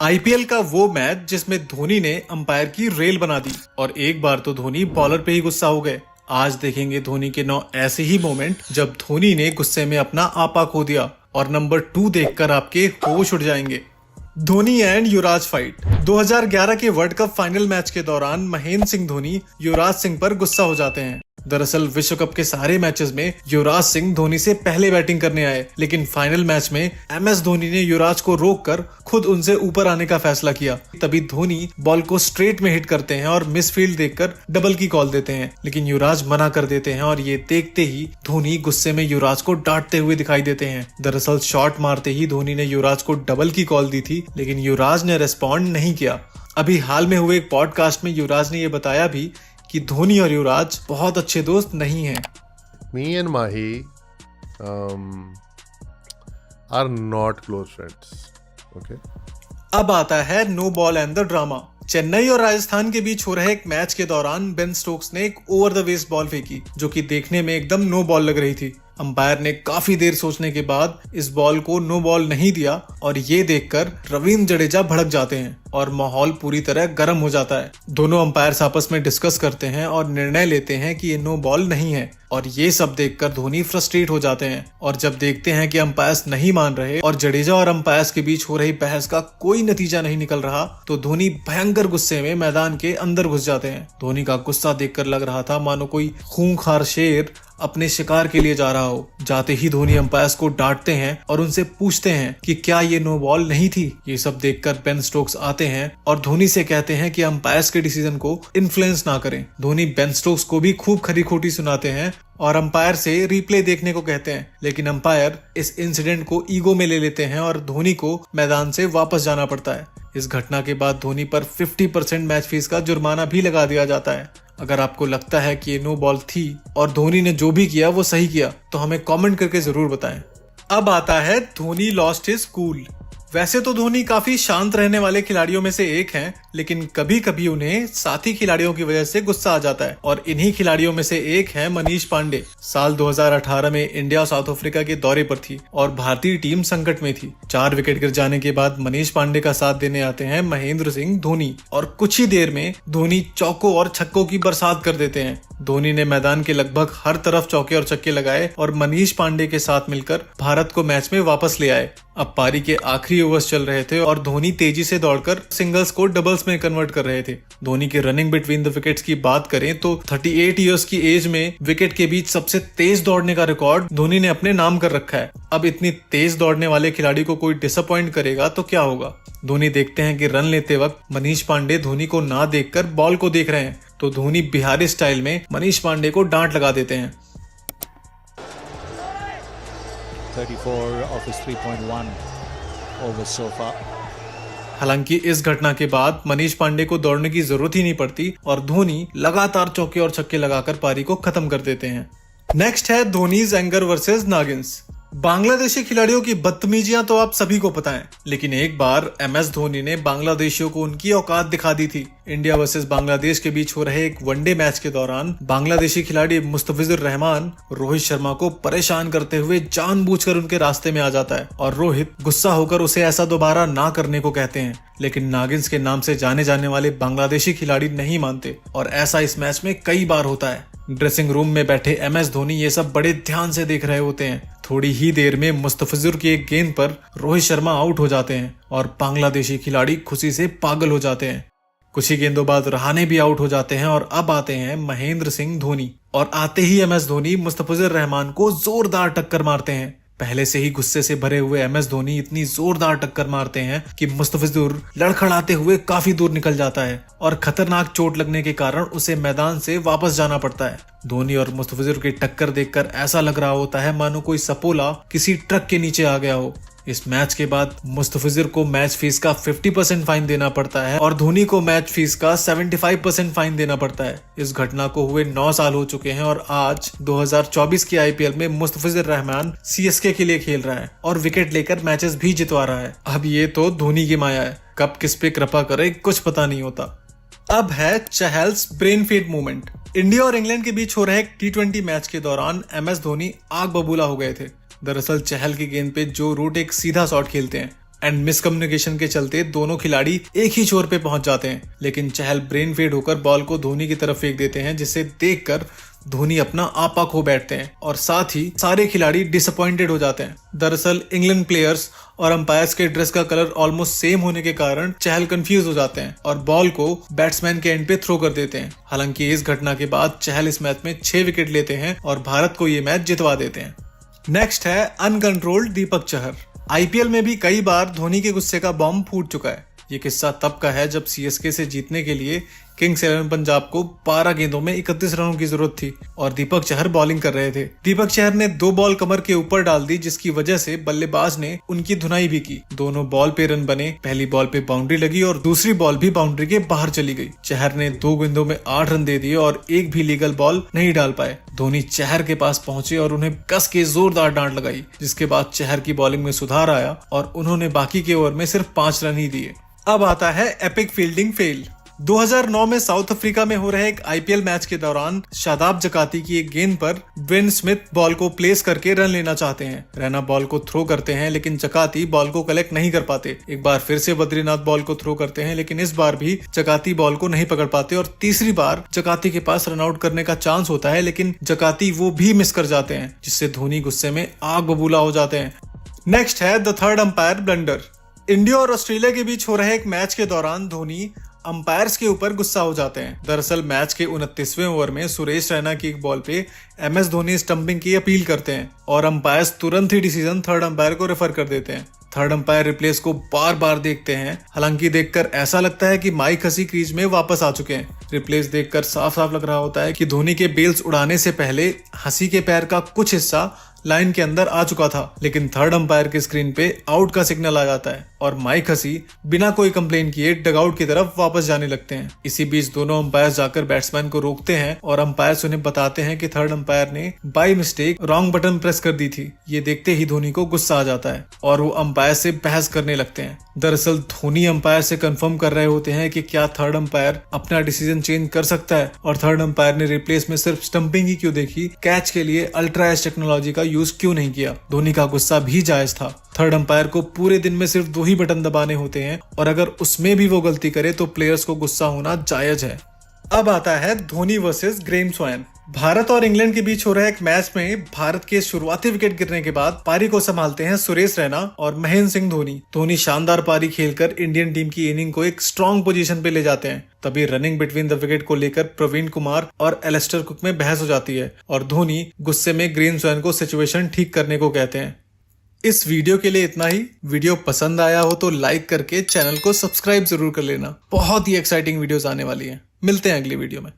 IPL का वो match जिसमें धोनी ने अंपायर की रेल बना दी और एक बार तो धोनी बॉलर पे ही गुस्सा हो गए। आज देखेंगे धोनी के 9 ऐसे ही मोमेंट जब धोनी ने गुस्से में अपना आपा खो दिया और नंबर 2 देखकर आपके होश उड़ जाएंगे। Dhoni and Yuvraj fight. 2011 के वर्ल्ड कप फाइनल मैच के दौरान महेंद्र सिंह धोनी युवराज सिंह पर गुस्सा हो जाते हैं। दरअसल विश्व कप के सारे मैचेस में युवराज सिंह धोनी से पहले बैटिंग करने आए, लेकिन फाइनल मैच में एमएस धोनी ने युवराज को रोककर खुद उनसे ऊपर आने का फैसला किया। तभी धोनी बॉल को स्ट्रेट में हिट करते हैं और मिस फील्ड देखकर डबल की कॉल देते हैं, लेकिन युवराज मना कर देते हैं और ये देखते ही धोनी गुस्से में युवराज को डांटते हुए दिखाई देते हैं। दरअसल शॉट मारते ही धोनी ने युवराज को डबल की कॉल दी थी, लेकिन युवराज ने रेस्पॉन्ड नहीं किया। अभी हाल में हुए एक पॉडकास्ट में युवराज ने ये बताया भी कि धोनी और युवराज बहुत अच्छे दोस्त नहीं हैं। Me and Mahi are not close friends. Okay. अब आता है no ball and the drama. Chennai और राजस्थान के बीच हो रहे एक मैच के दौरान बेन स्टोक्स ने एक ओवर द वेस्ट बॉल फेंकी जो कि देखने में एकदम नो बॉल लग रही थी। अंपायर ने काफी देर सोचने के बाद इस बॉल को नो बॉल नहीं दिया और ये देखकर रविंद्र जडेजा भड़क जाते हैं और माहौल पूरी तरह गर्म हो जाता है। दोनों अंपायर्स आपस में डिस्कस करते हैं और निर्णय लेते हैं कि ये नो बॉल नहीं है और ये सब देखकर धोनी फ्रस्ट्रेट हो जाते हैं और जब देखते हैं कि अंपायर्स नहीं मान रहे और जडेजा और अंपायर्स के बीच हो रही बहस का कोई नतीजा नहीं निकल रहा तो धोनी भयंकर गुस्से में मैदान के अंदर घुस जाते हैं। धोनी का गुस्सा देखकर लग रहा था मानो कोई खूंखार शेर अपने शिकार के लिए जा रहा हो। जाते ही धोनी अंपायर्स को डांटते हैं और उनसे पूछते हैं कि क्या ये नो बॉल नहीं थी। ये सब देखकर बेन स्टोक्स आते हैं और धोनी से कहते हैं कि अंपायर्स के डिसीजन को इन्फ्लुएंस ना करें। धोनी बेन स्टोक्स को भी खूब खरी खोटी सुनाते हैं और अंपायर से रिप्ले देखने को कहते हैं, लेकिन अंपायर इस इंसिडेंट को ईगो में ले लेते हैं और धोनी को मैदान से वापस जाना पड़ता है। इस घटना के बाद धोनी पर 50% मैच फीस का जुर्माना भी लगा दिया जाता है। अगर आपको लगता है कि ये नो बॉल थी और धोनी ने जो भी किया वो सही किया तो हमें कमेंट करके जरूर बताएं। अब आता है धोनी लॉस्ट हिज कूल। वैसे तो धोनी काफी शांत रहने वाले खिलाड़ियों में से एक हैं, लेकिन कभी कभी उन्हें साथी खिलाड़ियों की वजह से गुस्सा आ जाता है और इन्हीं खिलाड़ियों में से एक है मनीष पांडे। साल 2018 में इंडिया और साउथ अफ्रीका के दौरे पर थी और भारतीय टीम संकट में थी। 4 विकेट गिर जाने के बाद मनीष पांडे का साथ देने आते हैं महेंद्र सिंह धोनी और कुछ ही देर में धोनी चौकों और छक्कों की बरसात कर देते हैं। धोनी ने मैदान के लगभग हर तरफ चौके और छक्के लगाए और मनीष पांडे के साथ मिलकर भारत को मैच में वापस ले आए। अब पारी के आखिरी ओवर्स चल रहे थे और धोनी तेजी से दौड़कर सिंगल्स को डबल्स में कन्वर्ट कर रहे थे। धोनी के रनिंग बिटवीन द विकेट्स की बात करें तो 38 इयर्स की एज में विकेट के बीच सबसे तेज दौड़ने का रिकॉर्ड धोनी ने अपने नाम कर रखा है। अब इतनी तेज दौड़ने वाले खिलाड़ी को कोई डिसअपॉइंट करेगा तो क्या होगा। धोनी देखते हैं कि रन लेते वक्त मनीष पांडे धोनी को ना देखकर बॉल को देख रहे हैं तो धोनी बिहारी स्टाइल में मनीष पांडे को डांट लगा देते हैं। 34 of his 3.1 overs so far. हालांकि इस घटना के बाद मनीष पांडे को दौड़ने की जरूरत ही नहीं पड़ती और धोनी लगातार चौके और छक्के लगाकर पारी को खत्म कर देते हैं। नेक्स्ट है धोनीज एंगर वर्सेस नागिन्स। बांग्लादेशी खिलाड़ियों की बदतमीजियां तो आप सभी को पता है, लेकिन एक बार एमएस धोनी ने बांग्लादेशियों को उनकी औकात दिखा दी थी। इंडिया वर्सेस बांग्लादेश के बीच हो रहे एक वनडे मैच के दौरान बांग्लादेशी खिलाड़ी मुस्तफिजुर रहमान रोहित शर्मा को परेशान करते हुए जानबूझकर उनके रास्ते में आ जाता है और रोहित गुस्सा होकर उसे ऐसा दोबारा ना करने को कहते हैं, लेकिन नागिन्स के नाम से जाने जाने वाले बांग्लादेशी खिलाड़ी नहीं मानते और ऐसा इस मैच में कई बार होता है। ड्रेसिंग रूम में बैठे एमएस धोनी ये सब बड़े ध्यान से देख रहे होते हैं। थोड़ी ही देर में मुस्तफिजुर की एक गेंद पर रोहित शर्मा आउट हो जाते हैं और बांग्लादेशी खिलाड़ी खुशी से पागल हो जाते हैं। कुछ ही गेंदों बाद रहाणे भी आउट हो जाते हैं और अब आते हैं महेंद्र सिंह धोनी और आते ही एमएस धोनी मुस्तफिजुर रहमान को जोरदार टक्कर मारते हैं। पहले से ही गुस्से से भरे हुए एमएस धोनी इतनी जोरदार टक्कर मारते हैं कि मुस्तफिजुर लड़खड़ाते हुए काफी दूर निकल जाता है और खतरनाक चोट लगने के कारण उसे मैदान से वापस जाना पड़ता है। धोनी और मुस्तफिजुर की टक्कर देखकर ऐसा लग रहा होता है मानो कोई सपोला किसी ट्रक के नीचे आ गया हो। इस मैच के बाद मुस्तफिजुर को मैच फीस का 50% फाइन देना पड़ता है और धोनी को मैच फीस का 75% फाइन देना पड़ता है। इस घटना को हुए 9 साल हो चुके हैं और आज 2024 की आईपीएल में मुस्तफिजुर रहमान सीएसके के लिए खेल रहा है और विकेट लेकर मैचेस भी जितवा रहा है। अब ये तो धोनी की माया है, कब किस पे कृपा करे कुछ पता नहीं होता। अब है चहल्स ब्रेन फीड मूवमेंट। इंडिया और इंग्लैंड के बीच हो रहे एक T20 मैच के दौरान एमएस धोनी आग बबूला हो गए थे। दरअसल चहल की गेंद पे जो रूट एक सीधा शॉट खेलते हैं एंड मिसकम्युनिकेशन के चलते दोनों खिलाड़ी एक ही छोर पे पहुंच जाते हैं, लेकिन चहल ब्रेन फेड होकर बॉल को धोनी की तरफ फेंक देते हैं, जिसे देखकर धोनी अपना आपा खो बैठते हैं और साथ ही सारे खिलाड़ी डिसअपॉइंटेड हो जाते हैं। दरअसल इंग्लैंड प्लेयर्स और अंपायर्स के ड्रेस का कलर ऑलमोस्ट सेम होने के कारण चहल कंफ्यूज हो जाते हैं और बॉल को बैट्समैन के एंड पे थ्रो कर देते हैं। हालांकि इस घटना के बाद चहल इस मैच में 6 विकेट लेते हैं और भारत को ये मैच जितवा देते हैं। नेक्स्ट है अनकंट्रोल्ड दीपक चहर। आईपीएल में भी कई बार धोनी के गुस्से का बॉम्ब फूट चुका है। ये किस्सा तब का है जब सीएसके से जीतने के लिए किंग्स 11 पंजाब को 12 गेंदों में 31 रनों की जरूरत थी और दीपक चहर बॉलिंग कर रहे थे। दीपक चहर ने 2 बॉल कमर के ऊपर डाल दी, जिसकी वजह से बल्लेबाज ने उनकी धुनाई भी की। दोनों बॉल पे रन बने, पहली बॉल पे बाउंड्री लगी और दूसरी बॉल भी बाउंड्री के बाहर चली गई। चहर ने 2 गेंदों में 8 रन दे दिए और एक भी लीगल बॉल नहीं डाल पाए। धोनी चहर के पास पहुंचे और उन्हें कस के जोरदार डांट लगाई, जिसके बाद चहर की बॉलिंग में सुधार आया और उन्होंने बाकी के ओवर में सिर्फ 5 रन ही दिए। अब आता है एपिक फील्डिंग फेल। 2009 में साउथ अफ्रीका में हो रहे एक आईपीएल मैच के दौरान शादाब जकाती की एक गेंद पर ड्वेन स्मिथ बॉल को प्लेस करके रन लेना चाहते हैं। रैना बॉल को थ्रो करते हैं, लेकिन जकाती बॉल को कलेक्ट नहीं कर पाते। एक बार फिर से बद्रीनाथ बॉल को थ्रो करते हैं, लेकिन इस बार भी जकाती बॉल को नहीं पकड़ पाते और तीसरी बार जकाती के पास रन आउट करने का चांस होता है, लेकिन जकाती वो भी मिस कर जाते हैं, जिससे धोनी गुस्से में आग बबूला हो जाते हैं। नेक्स्ट है the third umpire blunder. India और ऑस्ट्रेलिया के बीच हो रहे एक मैच के दौरान धोनी अंपायर्स के ऊपर गुस्सा हो जाते हैं। दरअसल मैच के 29वें ओवर में सुरेश रैना की एक बॉल पे एमएस धोनी स्टंपिंग की अपील करते हैं और अंपायर्स तुरंत ही डिसीजन थर्ड अंपायर को रेफर कर देते हैं। थर्ड अंपायर रिप्लेस को बार बार देखते हैं। हालांकि देखकर ऐसा लगता है कि माइक हसी क्रीज में वापस आ चुके हैं। रिप्लेस देखकर साफ साफ लग रहा होता है कि धोनी के बेल्स उड़ाने से पहले हसी के पैर का कुछ हिस्सा लाइन के अंदर आ चुका था, लेकिन थर्ड अंपायर के स्क्रीन पे आउट का सिग्नल आ जाता है और माइक हसी बिना कोई कंप्लेन किए डगआउट की तरफ वापस जाने लगते हैं। इसी बीच दोनों अंपायर जाकर बैट्समैन को रोकते हैं और अंपायर उन्हें बताते हैं कि थर्ड अंपायर ने by mistake wrong button press कर दी थी। ये देखते ही धोनी को गुस्सा आ जाता है और वो अंपायर से बहस करने लगते हैं। दरअसल धोनी अंपायर से कंफर्म कर रहे होते हैं कि क्या थर्ड अंपायर अपना डिसीजन चेंज कर सकता है और थर्ड अंपायर ने रिप्लेस में सिर्फ स्टंपिंग ही क्यों देखी, कैच के लिए अल्ट्रा एज टेक्नोलॉजी का यूज क्यों नहीं किया। धोनी का गुस्सा भी जायज था। थर्ड अंपायर को पूरे दिन में सिर्फ 2 ही बटन दबाने होते हैं और अगर उसमें भी वो गलती करे तो प्लेयर्स को गुस्सा होना जायज है। अब आता है Dhoni versus Graeme swan. Bharat और इंग्लैंड के बीच हो रहे एक मैच में भारत के शुरुआती विकेट गिरने के बाद पारी को संभालते हैं सुरेश रैना और महेंद्र सिंह धोनी। धोनी शानदार पारी खेलकर इंडियन टीम की इनिंग को एक स्ट्रॉन्ग पोजीशन पे ले जाते हैं। तभी रनिंग बिटवीन द विकेट को लेकर प्रवीण कुमार और एलिस्टर कुक में बहस हो जाती है और धोनी गुस्से में ग्रेम स्वैन को सिचुएशन ठीक करने को कहते हैं। इस वीडियो के लिए इतना ही। वीडियो पसंद आया हो तो लाइक करके चैनल को सब्सक्राइब जरूर कर लेना। बहुत ही एक्साइटिंग वीडियोस आने वाली हैं। मिलते हैं अगली वीडियो में।